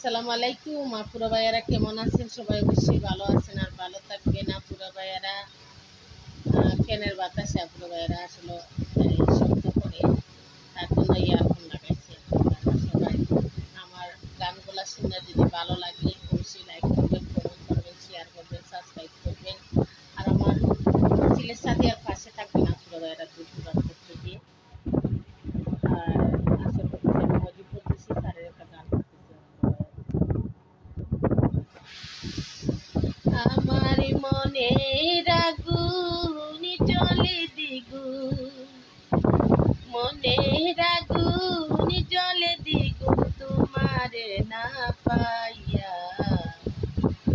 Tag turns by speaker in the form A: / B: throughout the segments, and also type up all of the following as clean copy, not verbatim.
A: আসসালামু আলাইকুম আপুরা ভাইয়ারা, কেমন আছেন? সবাই অবশ্যই ভালো আছেন আর ভালো থাকবেন আপুরা ভাইয়ারা। ফ্যানের বাতাসে আপুরা ভাইয়ারা আসলে শব্দ করে, তার জন্য ইয়ারফোন লাগাইছি। সবাই আমার গানগুলা শুনে যদি ভালো লাগে অবশ্যই লাইক করবেন, কমেন্ট করবেন, শেয়ার করবেন, সাবস্ক্রাইব করবেন। আর আমার ছেলের সাথে আর পাশে থাকবেন আপুরা ভাইয়ারা দূর দূরান্ত থেকে। আর আশা করছি আমি মজিব বলতেছি, স্যারের একটা গান করতেছি আপুরা ভাইয়ারা। আমার মনের আগুন জ্বলে দ্বিগুণ, মনের আগুন জ্বলে দ্বিগুণ, তোমার না পাইয়া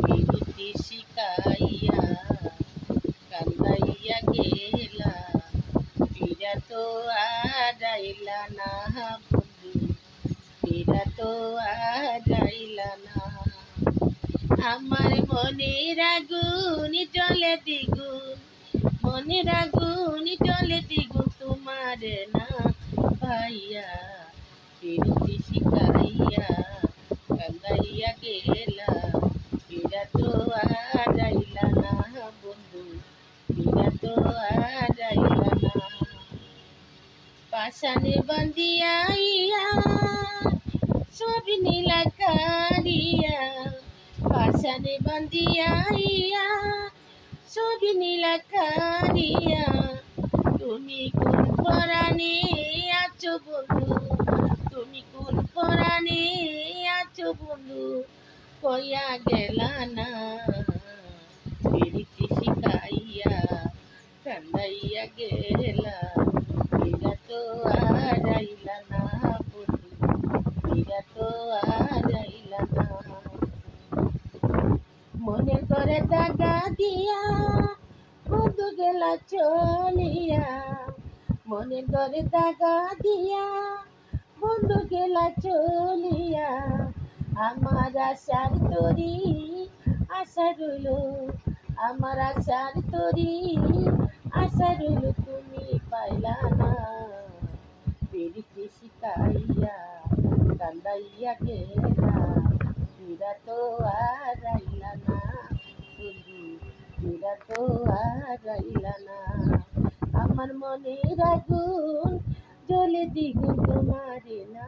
A: বিরতি শিকাইয়া কান্দাইয়া গেলা, ফিরা তো আইলা না বন্ধু, ফিরা তো আইলা না। আমার মনের আগুন জ্বলে দ্বিগুণ, মনের আগুন জ্বলে দ্বিগুণ, তোমার না ভাইয়া বিরতি শিখাইয়া কান্দাইয়া গেলা, ফিরা তো আইলা না বন্ধু, ফিরা তো আইলা না। পাশানে বান্ধিয়া সব নীলা কারিয়া, পাশানে বান্ধিয়া ছবি নীলা কারিয়া, তুমি কোন পরাণে আছো বন্ধু, তুমি কোন পরাণে আছো বন্ধু, কইয়া গেলা না পিরিতি শিখাইয়া কান্দাইয়া গেলা, ফিরা তো আইলা না বন্ধু, ফিরা তো আইলা না। মনে করে দাগা দিয়া বন্ধু গেলা চলিয়া, মনে করে দাগা দিয়া বন্ধু গেলা চলিয়া, আমার আশার তরি আশা রইল, আমার আশার তরি আশা রইল, তুমি পাইলা না পিরিতি শিখাইয়া কান্দাইয়া গেলা, ফিরা তো আইলা না বন্ধু, ফিরা তো আইলা না। আমার মনের আগুন জ্বলে দ্বিগুণ, তোমার না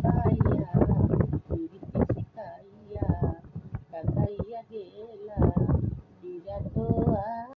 A: পাইয়া পিরিতি শিখাইয়া কান্দাইয়া গেলা, ফিরা তো